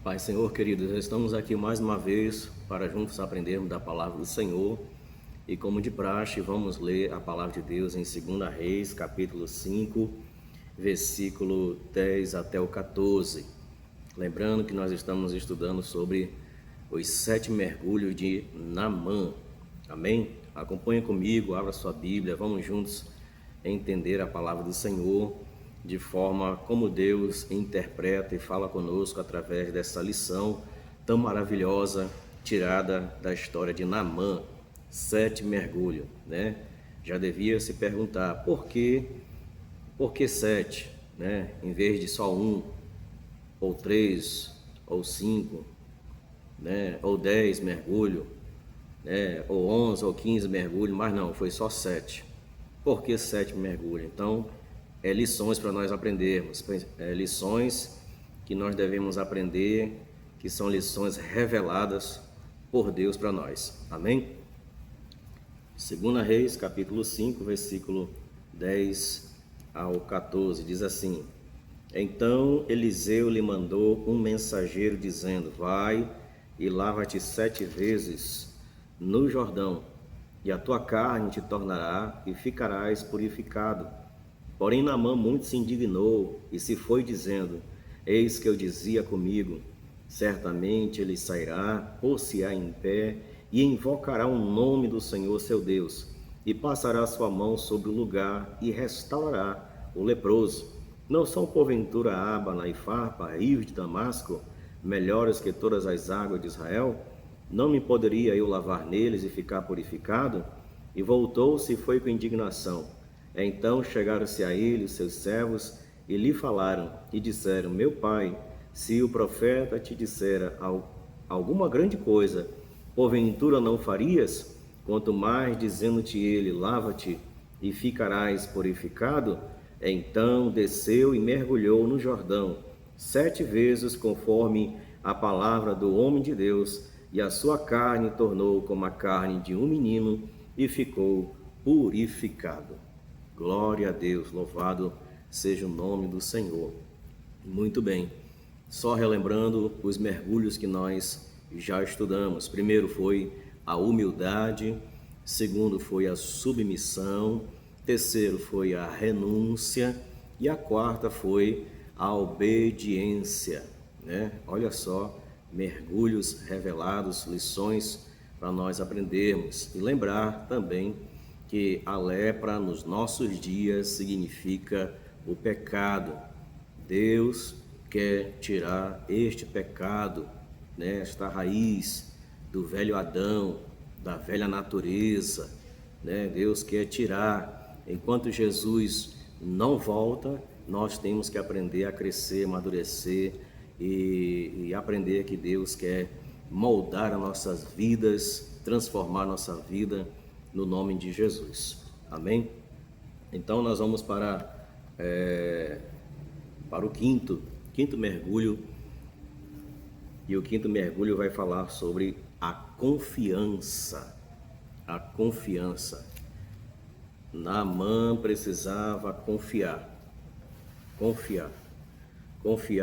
Pai, Senhor, queridos, estamos aqui mais uma vez para juntos aprendermos da palavra do Senhor. E como de praxe, vamos ler a palavra de Deus em 2 Reis, capítulo 5, versículo 10 até o 14. Lembrando que nós estamos estudando sobre os 7 mergulhos de Naamã. Amém? Acompanhe comigo, abra sua Bíblia, vamos juntos entender a palavra do Senhor de forma como Deus interpreta e fala conosco através dessa lição tão maravilhosa tirada da história de Naamã. 7 mergulhos, né? Já devia se perguntar por que 7, né? Em vez de só 1, ou 3, ou 5, né? Ou 10 mergulhos, né? Ou 11 ou 15 mergulhos, mas não, foi só 7. Por que 7 mergulhos? Então, lições para nós aprendermos, lições que nós devemos aprender, que são lições reveladas por Deus para nós. Amém? 2 Reis, capítulo 5, versículo 10 ao 14, diz assim: Então Eliseu lhe mandou um mensageiro dizendo: Vai e lava-te 7 vezes no Jordão, e a tua carne te tornará e ficarás purificado. Porém Naamã muito se indignou e se foi dizendo: Eis que eu dizia comigo, certamente ele sairá, pôr-se-á em pé e invocará o nome do Senhor seu Deus, e passará sua mão sobre o lugar e restaurará o leproso. Não são porventura Abana e Farpa, rios de Damasco, melhores que todas as águas de Israel? Não me poderia eu lavar neles e ficar purificado? E voltou-se e foi com indignação. Então chegaram-se a ele os seus servos e lhe falaram e disseram: Meu pai, se o profeta te dissera alguma grande coisa, porventura não farias? Quanto mais dizendo-te ele: Lava-te e ficarás purificado? Então desceu e mergulhou no Jordão 7 vezes, conforme a palavra do homem de Deus, e a sua carne tornou como a carne de um menino e ficou purificado. Glória a Deus, louvado seja o nome do Senhor. Muito bem, só relembrando os mergulhos que nós já estudamos. Primeiro foi a humildade, segundo foi a submissão, terceiro foi a renúncia e a quarta foi a obediência, né? Olha só, mergulhos revelados, lições para nós aprendermos. E lembrar também que a lepra nos nossos dias significa o pecado. Deus quer tirar este pecado, né, esta raiz do velho Adão, da velha natureza, né? Deus quer tirar. Enquanto Jesus não volta, nós temos que aprender a crescer, amadurecer e aprender que Deus quer moldar as nossas vidas, transformar a nossa vida no nome de Jesus. Amém? Então nós vamos para o quinto mergulho. E o quinto mergulho vai falar sobre a confiança. A confiança. Naamã precisava confiar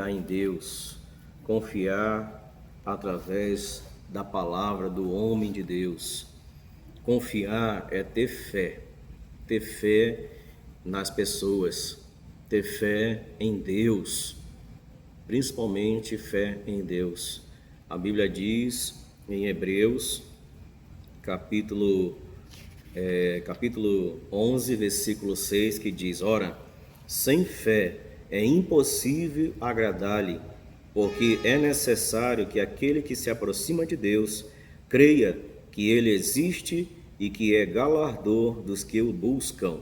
em Deus, confiar através da palavra do homem de Deus. Confiar é ter fé nas pessoas, ter fé em Deus, principalmente fé em Deus. A Bíblia diz em Hebreus, capítulo 11, versículo 6, que diz: Ora, sem fé é impossível agradar-lhe, porque é necessário que aquele que se aproxima de Deus creia que ele existe e que é galardor dos que o buscam.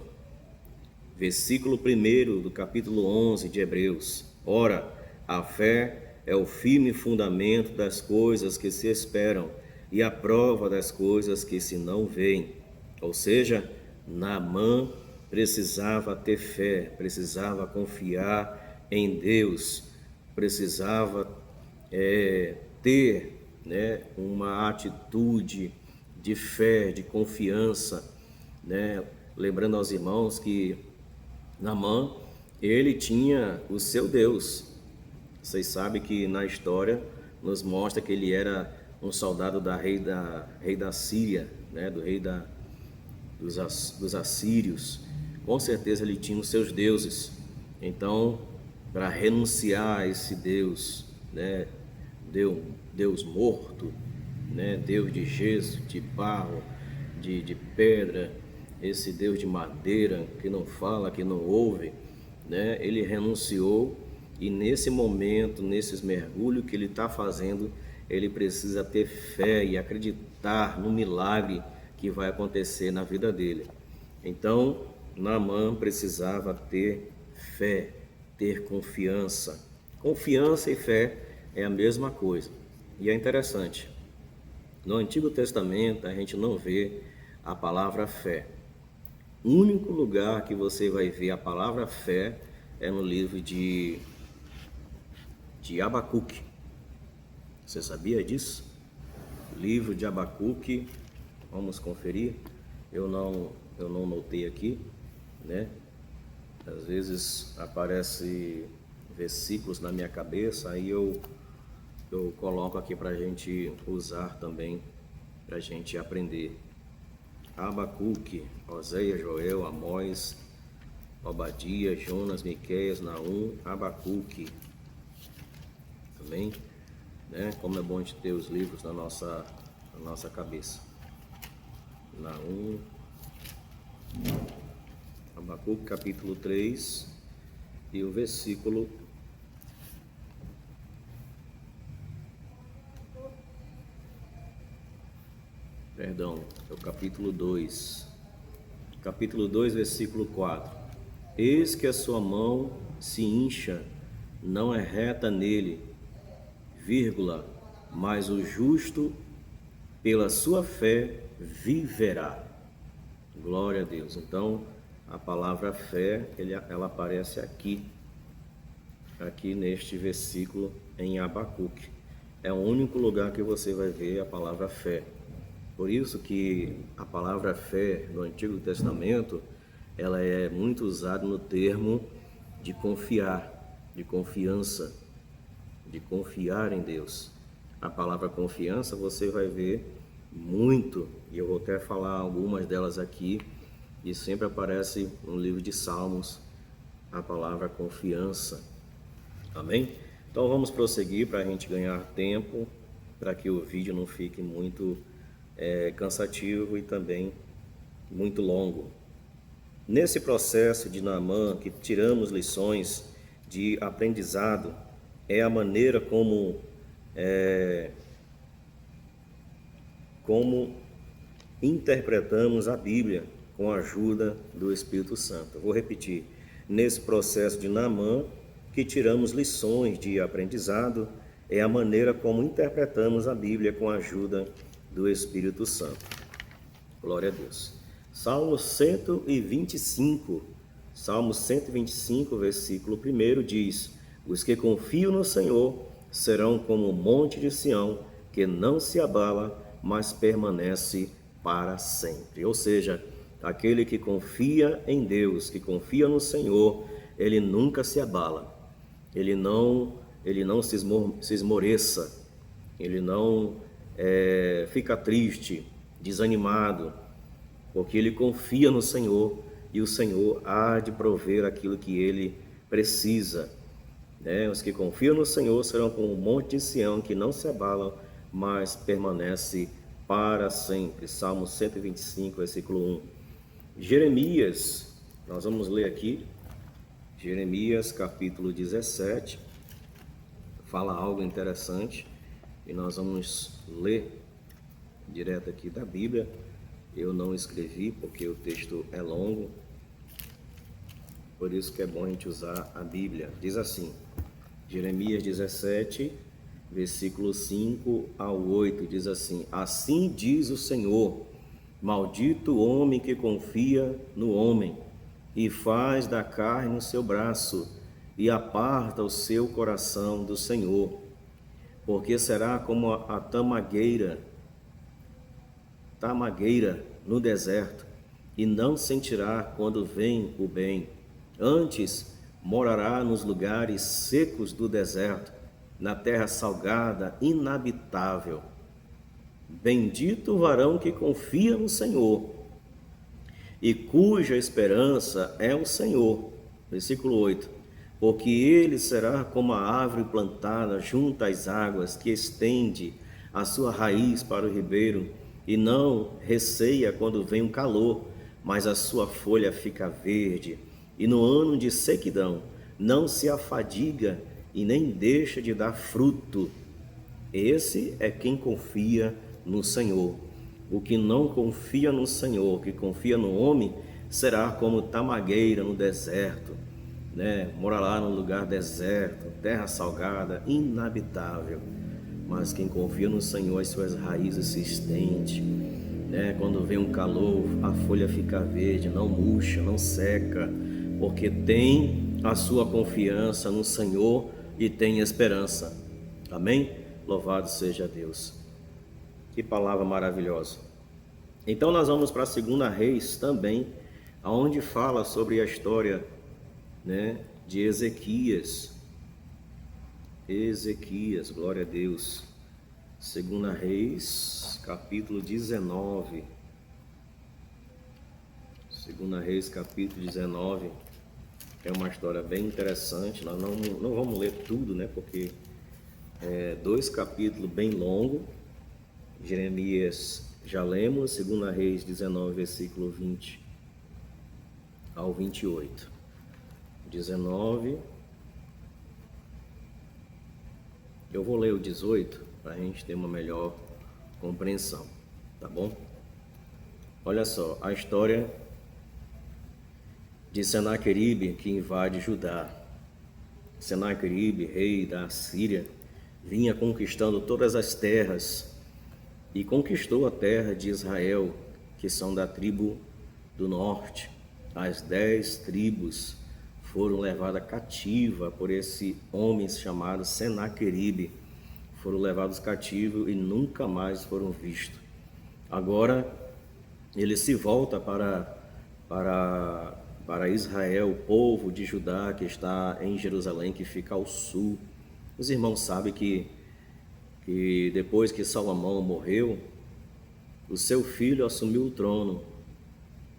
Versículo 1 do capítulo 11 de Hebreus. Ora, a fé é o firme fundamento das coisas que se esperam e a prova das coisas que se não veem. Ou seja, Naamã precisava ter fé, precisava confiar em Deus, precisava ter, né, uma atitude de fé, de confiança, né? Lembrando aos irmãos que Naamã, ele tinha o seu Deus. Vocês sabem que na história nos mostra que ele era um soldado rei da Síria, né? Do rei dos assírios. Com certeza ele tinha os seus deuses. Então, para renunciar a esse Deus, né? Deus morto, né? Deus de gesso, de barro, de pedra, esse Deus de madeira que não fala, que não ouve, né? Ele renunciou, e nesse momento, nesses mergulhos que ele está fazendo, ele precisa ter fé e acreditar no milagre que vai acontecer na vida dele. Então, Naamã precisava ter fé, ter confiança. Confiança e fé é a mesma coisa. E é interessante, no Antigo Testamento a gente não vê a palavra fé. O único lugar que você vai ver a palavra fé é no livro de Abacuque. Você sabia disso? Livro de Abacuque, vamos conferir. Eu não notei aqui, né? Às vezes aparece versículos na minha cabeça, aí eu coloco aqui para a gente usar também, para a gente aprender. Abacuque, Oséias, Joel, Amós, Obadias, Jonas, Miqueias, Naum, Abacuque. Também, né? Como é bom a gente ter os livros na nossa cabeça. Naum, Abacuque, capítulo 3, e o versículo 2. Capítulo 2, versículo 4. Eis que a sua mão se incha, não é reta nele, vírgula, mas o justo pela sua fé viverá. Glória a Deus. Então, a palavra fé, ela aparece aqui neste versículo em Abacuque. É o único lugar que você vai ver a palavra fé. Por isso que a palavra fé no Antigo Testamento, ela é muito usada no termo de confiar, de confiança, de confiar em Deus. A palavra confiança você vai ver muito, e eu vou até falar algumas delas aqui, e sempre aparece no livro de Salmos a palavra confiança. Amém? Então vamos prosseguir para a gente ganhar tempo, para que o vídeo não fique muito cansativo e também muito longo. Nesse processo de Naamã, que tiramos lições de aprendizado, é a maneira como interpretamos a Bíblia com a ajuda do Espírito Santo. Eu vou repetir. Nesse processo de Naamã, que tiramos lições de aprendizado, é a maneira como interpretamos a Bíblia com a ajuda do Espírito Santo. Glória a Deus. Salmo 125, versículo 1 diz: os que confiam no Senhor serão como o monte de Sião, que não se abala, mas permanece para sempre. Ou seja, aquele que confia em Deus, que confia no Senhor, ele nunca se abala, ele não se esmoreça, ele não fica triste, desanimado, porque ele confia no Senhor, e o Senhor há de prover aquilo que ele precisa. Os que confiam no Senhor serão como o monte de Sião, que não se abala, mas permanece para sempre. Salmo 125, versículo 1. Jeremias, nós vamos ler aqui, Jeremias capítulo 17, fala algo interessante, e nós vamos ler direto aqui da Bíblia. Eu não escrevi porque o texto é longo, por isso que é bom a gente usar a Bíblia. Diz assim, Jeremias 17, versículo 5 ao 8, diz assim: assim diz o Senhor, maldito o homem que confia no homem, e faz da carne o seu braço, e aparta o seu coração do Senhor, porque será como a tamagueira no deserto, e não sentirá quando vem o bem. Antes morará nos lugares secos do deserto, na terra salgada, inabitável. Bendito o varão que confia no Senhor e cuja esperança é o Senhor. Versículo 8. Porque ele será como a árvore plantada junto às águas, que estende a sua raiz para o ribeiro, e não receia quando vem um calor, mas a sua folha fica verde, e no ano de sequidão não se afadiga e nem deixa de dar fruto. Esse é quem confia no Senhor. O que não confia no Senhor, que confia no homem, será como tamagueira no deserto, mora lá no lugar deserto, terra salgada, inabitável. Mas quem confia no Senhor, as suas raízes se estendem, quando vem um calor, a folha fica verde, não murcha, não seca, porque tem a sua confiança no Senhor e tem esperança. Amém? Louvado seja Deus. Que palavra maravilhosa. Então nós vamos para a 2 Reis também, onde fala sobre a história, de Ezequias. Ezequias, glória a Deus. 2 Reis, capítulo 19. 2 Reis, capítulo 19. É uma história bem interessante. Nós não vamos ler tudo, porque é 2 capítulos bem longos. Jeremias já lemos, 2 Reis 19, versículo 20 ao 28. 19. Eu vou ler o 18 para a gente ter uma melhor compreensão, tá bom? Olha só, a história de Senaqueribe que invade Judá. Senaqueribe, rei da Assíria, vinha conquistando todas as terras e conquistou a terra de Israel, que são da tribo do norte. As 10 tribos foram levadas cativa por esse homem chamado Senaqueribe. Foram levados cativos e nunca mais foram vistos. Agora ele se volta para Israel, o povo de Judá que está em Jerusalém, que fica ao sul. Os irmãos sabem que depois que Salomão morreu, o seu filho assumiu o trono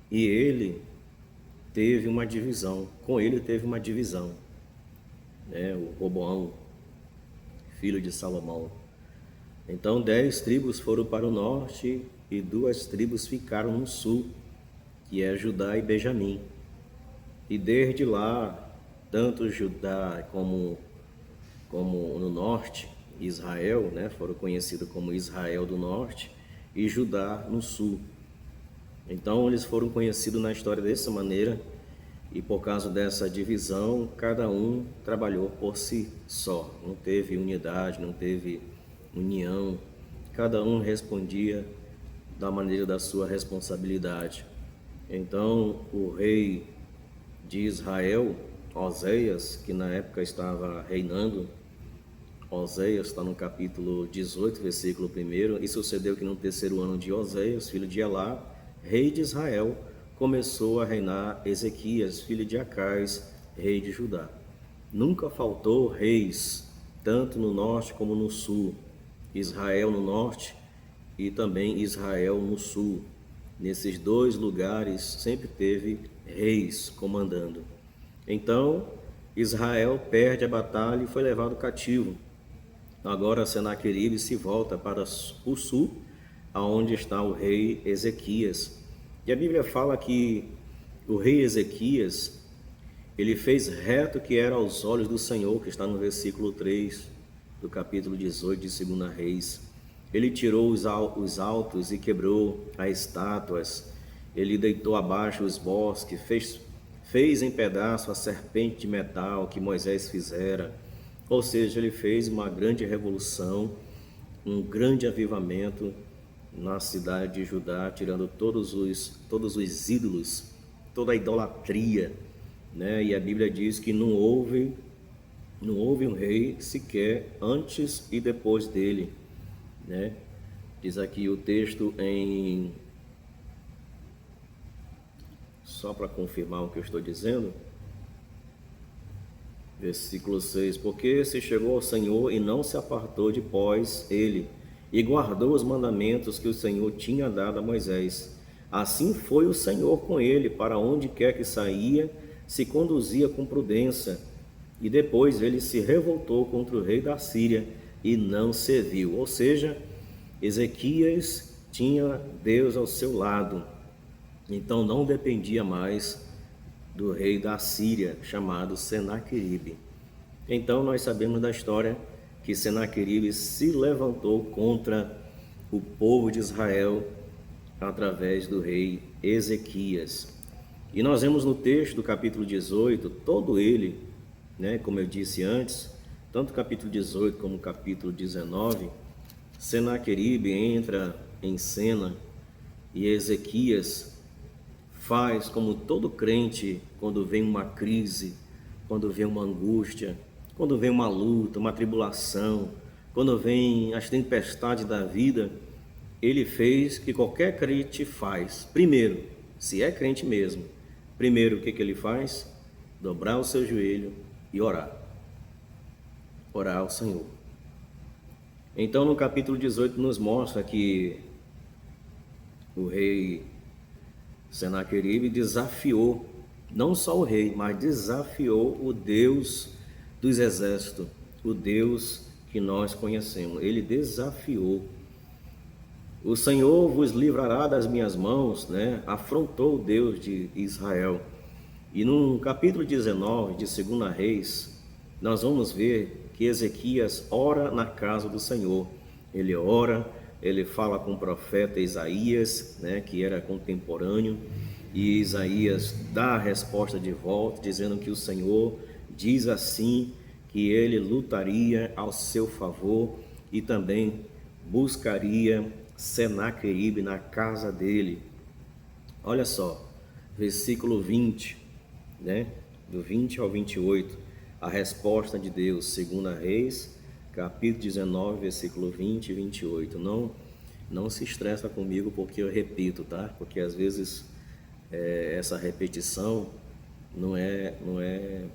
e ele teve uma divisão. Com ele teve uma divisão, o Roboão, filho de Salomão. Então 10 tribos foram para o norte e 2 tribos ficaram no sul, que é Judá e Benjamim. E desde lá, tanto Judá como no norte, Israel, foram conhecidos como Israel do norte e Judá no sul. Então eles foram conhecidos na história dessa maneira, e por causa dessa divisão, cada um trabalhou por si só. Não teve unidade, não teve união. Cada um respondia da maneira da sua responsabilidade. Então o rei de Israel, Oséias, que na época estava reinando, Oséias está no capítulo 18, versículo 1. E sucedeu que no 3º ano de Oséias, filho de Elá, rei de Israel, começou a reinar Ezequias, filho de Acais, rei de Judá. Nunca faltou reis, tanto no norte como no sul. Israel no norte e também Israel no sul. Nesses 2 lugares sempre teve reis comandando. Então Israel perde a batalha e foi levado cativo. Agora Senaqueribe se volta para o sul, aonde está o rei Ezequias. E a Bíblia fala que o rei Ezequias, ele fez reto o que era aos olhos do Senhor, que está no versículo 3 do capítulo 18 de 2 Reis. Ele tirou os altos e quebrou as estátuas. Ele deitou abaixo os bosques, fez em pedaço a serpente de metal que Moisés fizera. Ou seja, ele fez uma grande revolução, um grande avivamento na cidade de Judá, tirando todos os ídolos, toda a idolatria, E a Bíblia diz que não houve um rei sequer antes e depois dele, Diz aqui o texto só para confirmar o que eu estou dizendo, Versículo 6: Porque se chegou ao Senhor e não se apartou de pós ele, e guardou os mandamentos que o Senhor tinha dado a Moisés. Assim foi o Senhor com ele, para onde quer que saía, se conduzia com prudência. E depois ele se revoltou contra o rei da Síria e não serviu. Ou seja, Ezequias tinha Deus ao seu lado, então não dependia mais do rei da Síria, chamado Senaqueribe. Então nós sabemos da história que Senaqueribe se levantou contra o povo de Israel através do rei Ezequias. E nós vemos no texto do capítulo 18, todo ele, como eu disse antes, tanto o capítulo 18 como o capítulo 19, Senaqueribe entra em cena e Ezequias faz como todo crente quando vem uma crise, quando vem uma angústia, quando vem uma luta, uma tribulação, quando vem as tempestades da vida, ele fez que qualquer crente faz. Primeiro, se é crente mesmo, primeiro o que ele faz? Dobrar o seu joelho e orar. Orar ao Senhor. Então no capítulo 18 nos mostra que o rei Senaqueribe desafiou, não só o rei, mas desafiou o Deus dos exércitos, o Deus que nós conhecemos. Ele desafiou. O Senhor vos livrará das minhas mãos, afrontou o Deus de Israel. E no capítulo 19 de 2 Reis, nós vamos ver que Ezequias ora na casa do Senhor. Ele ora, ele fala com o profeta Isaías, que era contemporâneo, e Isaías dá a resposta de volta, dizendo que o Senhor diz assim, que ele lutaria ao seu favor e também buscaria Senaqueribe na casa dele. Olha só, versículo 20, do 20 ao 28, a resposta de Deus, 2 Reis, capítulo 19, versículo 20 e 28. Não se estressa comigo porque eu repito, tá? Porque às vezes essa repetição não é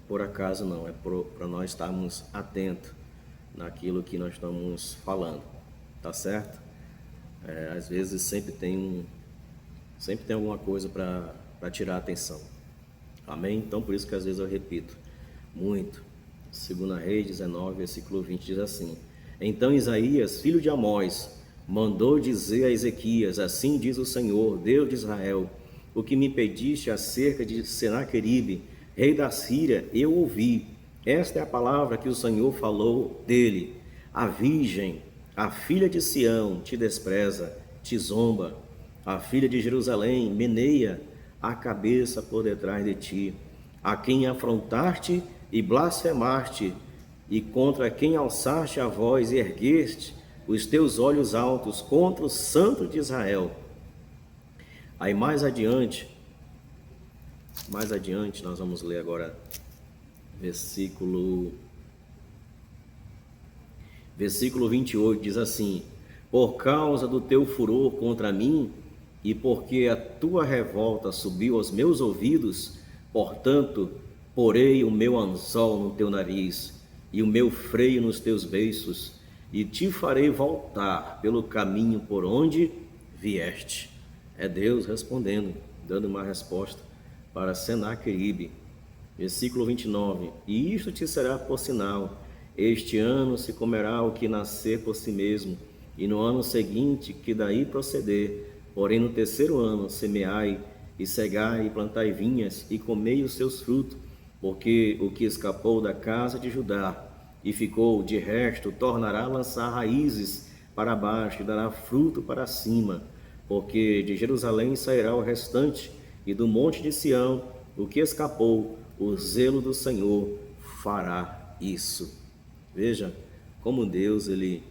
por acaso, não. É para nós estarmos atentos naquilo que nós estamos falando, tá certo? Às vezes sempre tem alguma coisa para tirar a atenção. Amém? Então por isso que às vezes eu repito muito. 2 Reis 19, versículo 20 diz assim: Então Isaías, filho de Amós, mandou dizer a Ezequias: Assim diz o Senhor, Deus de Israel, o que me pediste acerca de Senaqueribe, rei da Síria, eu ouvi. Esta é a palavra que o Senhor falou dele. A virgem, a filha de Sião, te despreza, te zomba. A filha de Jerusalém meneia a cabeça por detrás de ti. A quem afrontaste e blasfemaste, e contra quem alçaste a voz e ergueste os teus olhos altos contra o Santo de Israel. Aí mais adiante nós vamos ler agora versículo 28, diz assim: Por causa do teu furor contra mim, e porque a tua revolta subiu aos meus ouvidos, portanto, porei o meu anzol no teu nariz e o meu freio nos teus beiços, e te farei voltar pelo caminho por onde vieste. É Deus respondendo, dando uma resposta para Senaqueribe. Versículo 29. E isto te será por sinal: este ano se comerá o que nascer por si mesmo, e no ano seguinte que daí proceder. Porém no terceiro ano semeai, e cegai, e plantai vinhas, e comei os seus frutos, porque o que escapou da casa de Judá e ficou de resto tornará a lançar raízes para baixo e dará fruto para cima, porque de Jerusalém sairá o restante, e do monte de Sião o que escapou. O zelo do Senhor fará isso. Veja como Deus ele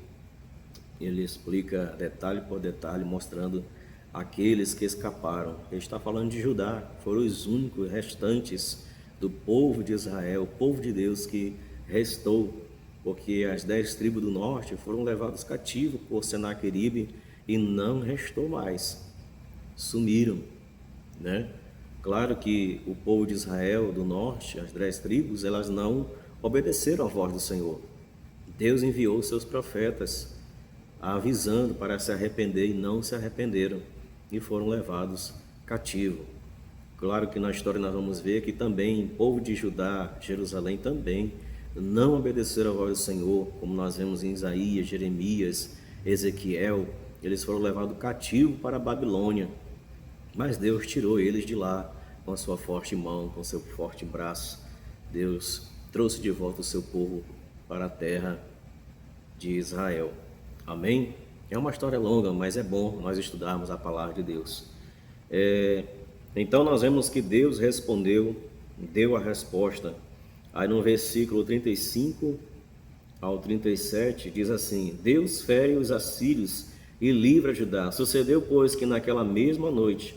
explica detalhe por detalhe, mostrando aqueles que escaparam. Ele está falando de Judá, foram os únicos restantes do povo de Israel, o povo de Deus que restou, porque as 10 tribos do norte foram levadas cativos por Senaqueribe e não restou mais, sumiram, Claro que o povo de Israel do norte, as 10 tribos, elas não obedeceram à voz do Senhor. Deus enviou seus profetas avisando para se arrepender e não se arrependeram e foram levados cativos. Claro que na história nós vamos ver que também o povo de Judá, Jerusalém também não obedeceram à voz do Senhor, como nós vemos em Isaías, Jeremias, Ezequiel. Eles foram levados cativos para a Babilônia, mas Deus tirou eles de lá com a sua forte mão, com seu forte braço. Deus trouxe de volta o seu povo para a terra de Israel. Amém? É uma história longa, mas é bom nós estudarmos a palavra de Deus. Então nós vemos que Deus respondeu, deu a resposta. Aí no versículo 35 ao 37 diz assim: Deus fere os assírios e livra Judá. Sucedeu, pois, que naquela mesma noite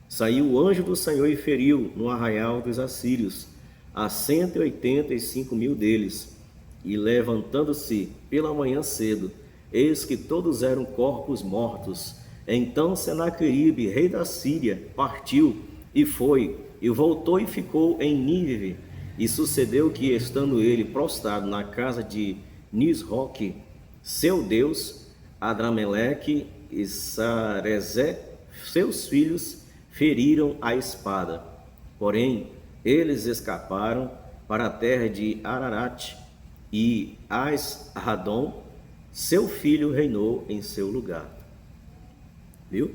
saiu o anjo do Senhor e feriu no arraial dos assírios a 185.000 deles. E levantando-se pela manhã cedo, eis que todos eram corpos mortos. Então Senaqueribe, rei da Síria, partiu e foi, e voltou e ficou em Nínive. E sucedeu que, estando ele prostrado na casa de Nisroque, seu deus, Adrameleque e Sarezé, seus filhos, feriram a espada. Porém, eles escaparam para a terra de Ararat, e As-Radom, seu filho, reinou em seu lugar. Viu?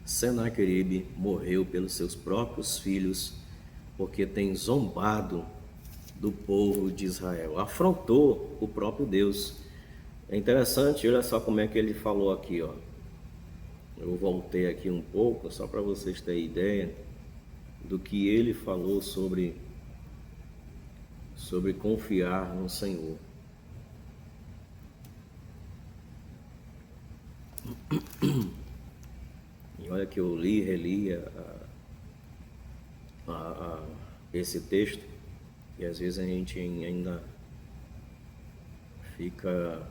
Senaqueribe morreu pelos seus próprios filhos, porque tem zombado do povo de Israel, afrontou o próprio Deus. É interessante, olha só como é que ele falou aqui, ó. Eu voltei aqui um pouco, só para vocês terem ideia do que ele falou sobre confiar no Senhor. E olha que eu li e reli esse texto, e às vezes a gente ainda fica...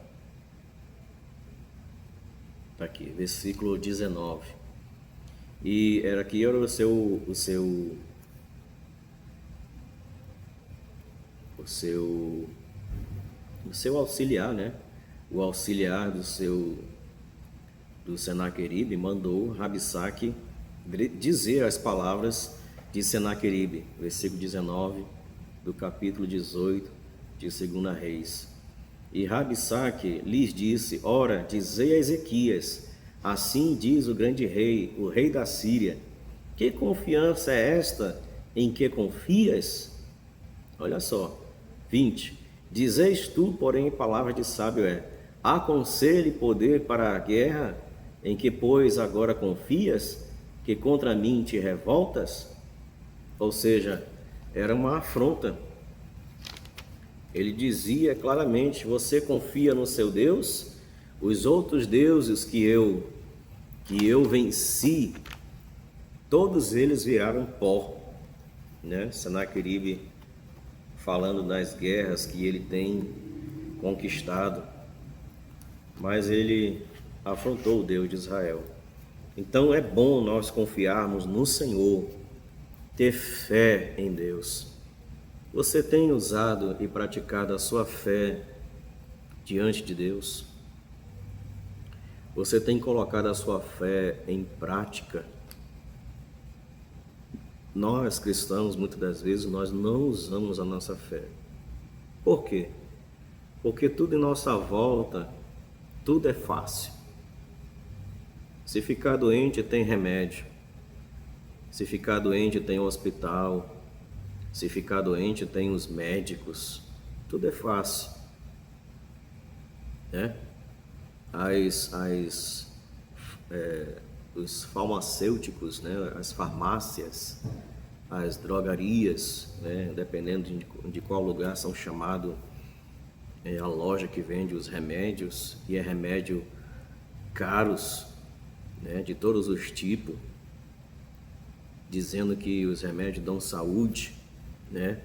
Tá aqui, versículo 19. E era o seu auxiliar, né? O auxiliar do Senaqueribe mandou Rabsaque dizer as palavras de Senaqueribe, versículo 19 do capítulo 18 de 2 Reis. E Rabsaque lhes disse: Ora, dizei a Ezequias, assim diz o grande rei, o rei da Síria, que confiança é esta em que confias? Olha só, 20. Dizeis tu, porém, palavra de sábio é: há conselho e poder para a guerra, em que, pois, agora confias, que contra mim te revoltas? Ou seja, era uma afronta. Ele dizia claramente: você confia no seu Deus? Os outros deuses que eu venci, todos eles viraram pó, né? Senaqueribe falando das guerras que ele tem conquistado, mas ele afrontou o Deus de Israel. Então é bom nós confiarmos no Senhor, ter fé em Deus. Você tem usado e praticado a sua fé diante de Deus? Você tem colocado a sua fé em prática? Nós cristãos, muitas das vezes, nós não usamos a nossa fé. Por quê? Porque tudo em nossa volta, tudo é fácil. Se ficar doente, tem remédio. Se ficar doente, tem hospital. Se ficar doente, tem os médicos. Tudo é fácil, né? Os farmacêuticos, né? As farmácias, as drogarias, né? Dependendo de qual lugar são chamados, a loja que vende os remédios, e é remédio caros, né? De todos os tipos, dizendo que os remédios dão saúde, né?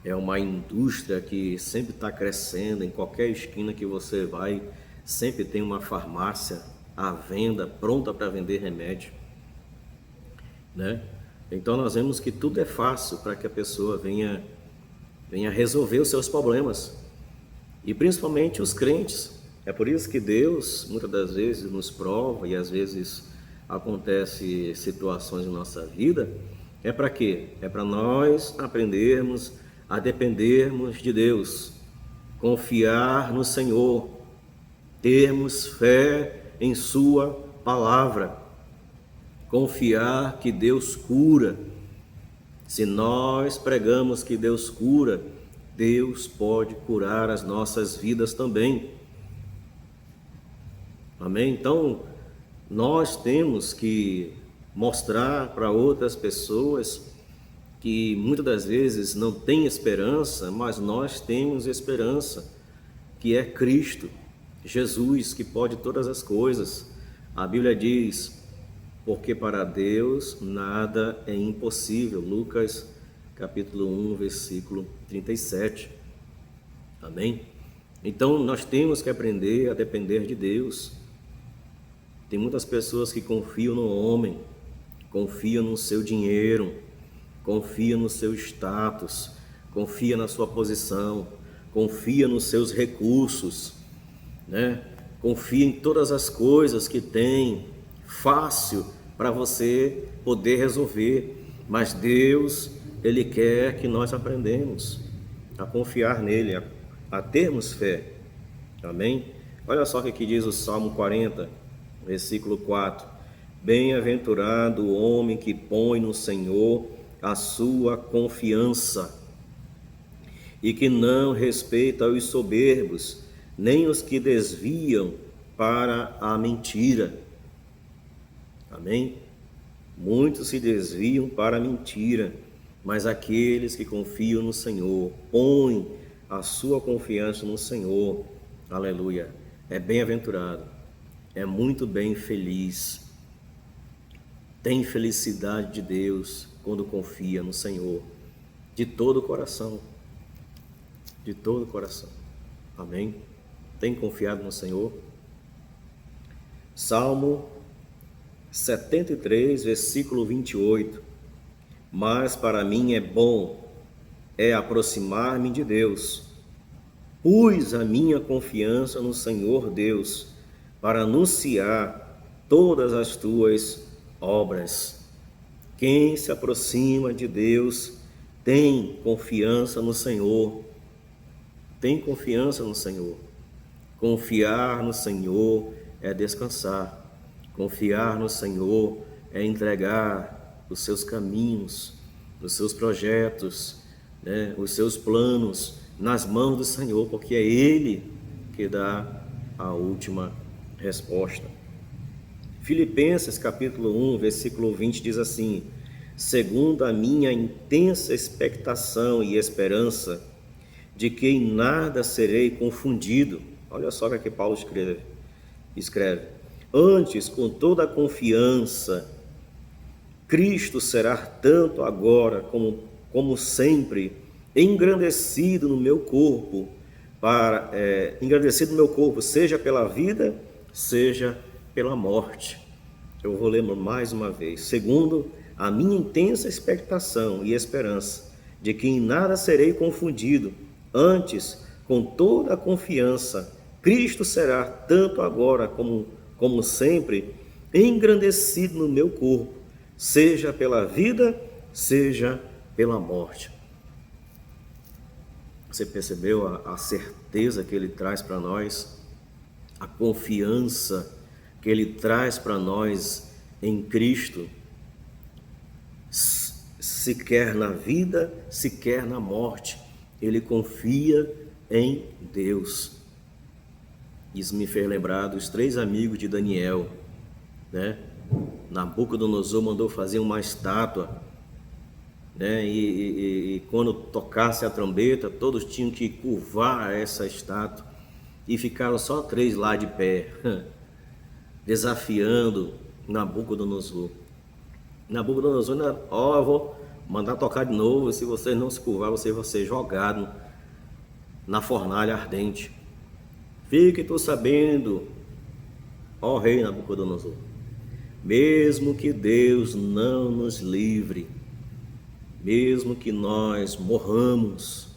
É uma indústria que sempre está crescendo. Em qualquer esquina que você vai, sempre tem uma farmácia à venda, pronta para vender remédio, né? Então nós vemos que tudo é fácil para que a pessoa venha venha resolver os seus problemas, e principalmente os crentes. É por isso que Deus, muitas das vezes, nos prova, e às vezes acontece situações em nossa vida. É para quê? É para nós aprendermos a dependermos de Deus, confiar no Senhor, termos fé em Sua palavra, confiar que Deus cura. Se nós pregamos que Deus cura, Deus pode curar as nossas vidas também. Amém? Então, nós temos que mostrar para outras pessoas que muitas das vezes não têm esperança, mas nós temos esperança, que é Cristo, Jesus, que pode todas as coisas. A Bíblia diz: porque para Deus nada é impossível. Lucas capítulo 1, versículo 37. Amém? Então nós temos que aprender a depender de Deus. Tem muitas pessoas que confiam no homem, confiam no seu dinheiro, confiam no seu status, confiam na sua posição, confiam nos seus recursos, né? Confia em todas as coisas que tem fácil para você poder resolver. Mas Deus, Ele quer que nós aprendamos a confiar nele, a termos fé. Amém? Olha só o que diz o Salmo 40, versículo 4. Bem-aventurado o homem que põe no Senhor a sua confiança e que não respeita os soberbos, nem os que desviam para a mentira. Amém? Muitos se desviam para a mentira, mas aqueles que confiam no Senhor, põem a sua confiança no Senhor, aleluia, é bem-aventurado, é muito bem feliz, tem felicidade de Deus quando confia no Senhor, de todo o coração, de todo o coração. Amém? Tem confiado no Senhor? Salmo 73, versículo 28. Mas para mim é bom, é aproximar-me de Deus. Pus a minha confiança no Senhor Deus, para anunciar todas as tuas obras. Quem se aproxima de Deus tem confiança no Senhor. Tem confiança no Senhor. Confiar no Senhor é descansar. Confiar no Senhor é entregar os seus caminhos, os seus projetos, né, os seus planos nas mãos do Senhor, porque é Ele que dá a última resposta. Filipenses capítulo 1, versículo 20 diz assim: segundo a minha intensa expectação e esperança de que em nada serei confundido. Olha só o que Paulo escreve. Antes, com toda a confiança, Cristo será tanto agora como sempre engrandecido no meu corpo, seja pela vida, seja pela morte. Eu vou ler mais uma vez. Segundo a minha intensa expectação e esperança de que em nada serei confundido, antes, com toda a confiança, Cristo será tanto agora como sempre engrandecido no meu corpo, seja pela vida, seja pela morte. Você percebeu a certeza que Ele traz para nós, a confiança que Ele traz para nós em Cristo, se quer na vida, se quer na morte, Ele confia em Deus. Isso me fez lembrar dos 3 amigos de Daniel, né? Nabucodonosor mandou fazer uma estátua, né? E quando tocasse a trombeta, todos tinham que curvar essa estátua, e ficaram só 3 lá de pé, desafiando Nabucodonosor. Nabucodonosor, eu vou mandar tocar de novo, se vocês não se curvar, vocês vão ser jogados na fornalha ardente. Fique tu sabendo, ó rei Nabucodonosor, mesmo que Deus não nos livre, mesmo que nós morramos,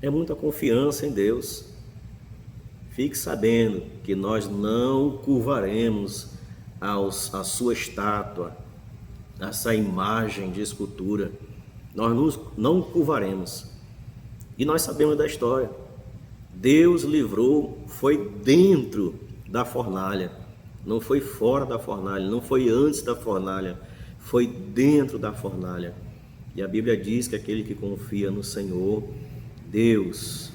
é muita confiança em Deus. Fique sabendo que nós não curvaremos à sua estátua, a essa imagem de escultura. Nós não curvaremos. E nós sabemos da história. Deus livrou, foi dentro da fornalha, não foi fora da fornalha, não foi antes da fornalha, foi dentro da fornalha. E a Bíblia diz que aquele que confia no Senhor, Deus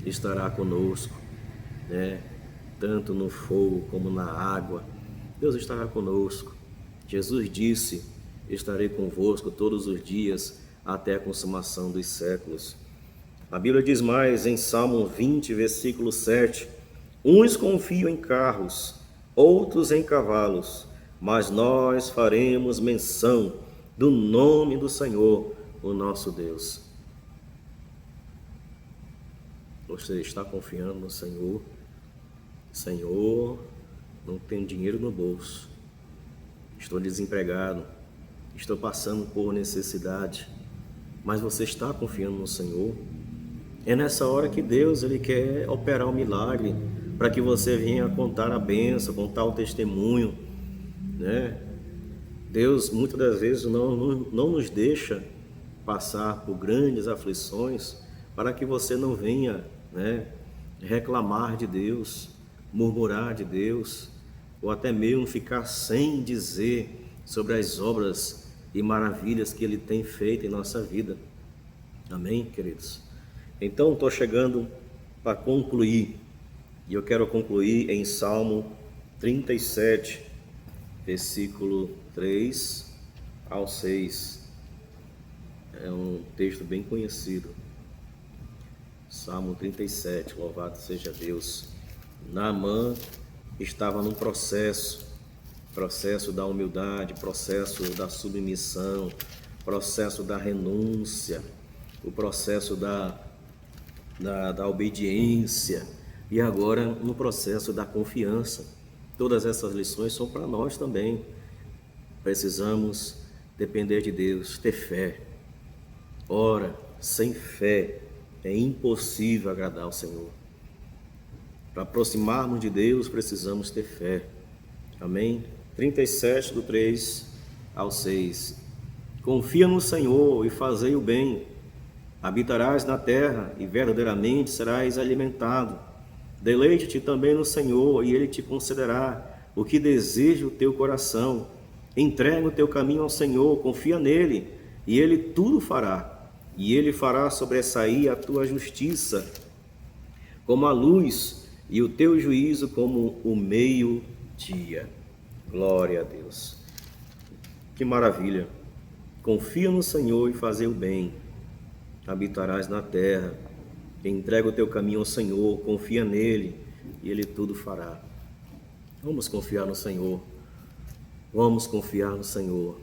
estará conosco, né? Tanto no fogo como na água, Deus estará conosco. Jesus disse: estarei convosco todos os dias até a consumação dos séculos. A Bíblia diz mais em Salmo 20, versículo 7: uns confiam em carros, outros em cavalos, mas nós faremos menção do nome do Senhor, o nosso Deus. Você está confiando no Senhor? Senhor, não tenho dinheiro no bolso, estou desempregado, estou passando por necessidade, mas você está confiando no Senhor? É nessa hora que Deus ele quer operar o milagre, para que você venha contar a bênção, contar o testemunho, né? Deus muitas das vezes não nos deixa passar por grandes aflições, para que você não venha, né, reclamar de Deus, murmurar de Deus, ou até mesmo ficar sem dizer sobre as obras e maravilhas que Ele tem feito em nossa vida. Amém, queridos? Então, estou chegando para concluir, e eu quero concluir em Salmo 37, versículo 3 ao 6. É um texto bem conhecido. Salmo 37, louvado seja Deus. Naamã estava num processo da humildade, processo da submissão, processo da renúncia, o processo da obediência, e agora no processo da confiança. Todas essas lições são para nós também. Precisamos depender de Deus, ter fé. Ora, sem fé é impossível agradar ao Senhor. Para aproximarmos de Deus, precisamos ter fé. Amém? 37, do 3 ao 6. Confia no Senhor e fazei o bem. Habitarás na terra e verdadeiramente serás alimentado. Deleite-te também no Senhor e Ele te concederá o que deseja o teu coração. Entrega o teu caminho ao Senhor, confia nele e Ele tudo fará. E Ele fará sobressair a tua justiça como a luz e o teu juízo como o meio-dia. Glória a Deus. Que maravilha. Confia no Senhor e fazei o bem. Habitarás na terra. Entrega o teu caminho ao Senhor, confia nele e Ele tudo fará. Vamos confiar no Senhor. Vamos confiar no Senhor.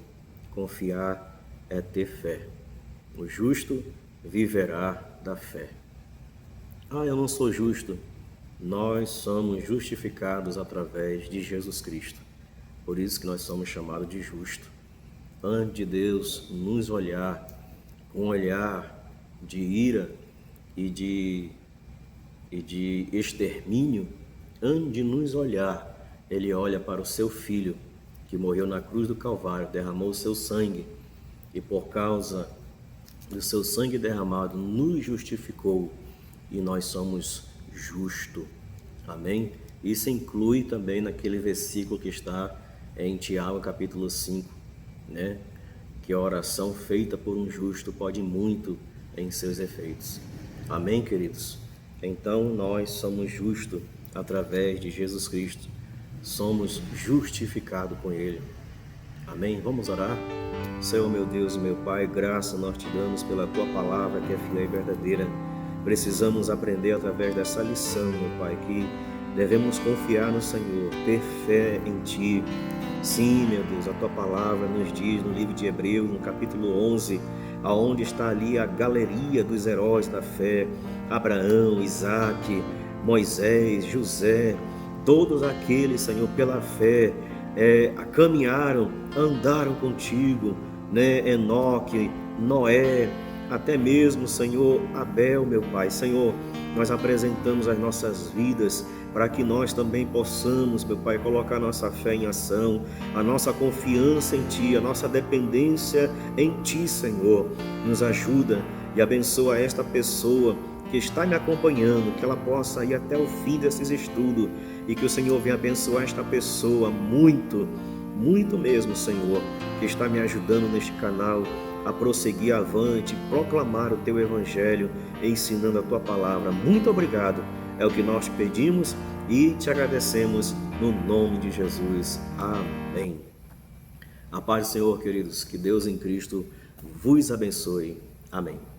Confiar é ter fé. O justo viverá da fé. Eu não sou justo. Nós somos justificados através de Jesus Cristo. Por isso que nós somos chamados de justo. Antes de Deus nos olhar com um olhar de ira e de extermínio, antes de nos olhar, Ele olha para o seu Filho, que morreu na cruz do Calvário, derramou o seu sangue, e por causa do seu sangue derramado, nos justificou, e nós somos justos. Amém? Isso inclui também naquele versículo que está em Tiago, capítulo 5, né? Que a oração feita por um justo pode muito em seus efeitos. Amém, queridos? Então, nós somos justos através de Jesus Cristo. Somos justificados com Ele. Amém? Vamos orar? Senhor, meu Deus e meu Pai, graça nós te damos pela Tua palavra que é fiel e verdadeira. Precisamos aprender através dessa lição, meu Pai, que devemos confiar no Senhor, ter fé em Ti. Sim, meu Deus, a Tua palavra nos diz no livro de Hebreus, no capítulo 11, aonde está ali a galeria dos heróis da fé, Abraão, Isaque, Moisés, José, todos aqueles, Senhor, pela fé, caminharam, andaram contigo, né? Enoque, Noé, até mesmo, Senhor, Abel, meu Pai. Senhor, nós apresentamos as nossas vidas para que nós também possamos, meu Pai, colocar nossa fé em ação, a nossa confiança em Ti, a nossa dependência em Ti, Senhor. Nos ajuda e abençoa esta pessoa que está me acompanhando, que ela possa ir até o fim desses estudos e que o Senhor venha abençoar esta pessoa muito, muito mesmo, Senhor, que está me ajudando neste canal a prosseguir avante, proclamar o Teu Evangelho, ensinando a Tua Palavra. Muito obrigado, é o que nós te pedimos e te agradecemos no nome de Jesus. Amém. A paz do Senhor, queridos, que Deus em Cristo vos abençoe. Amém.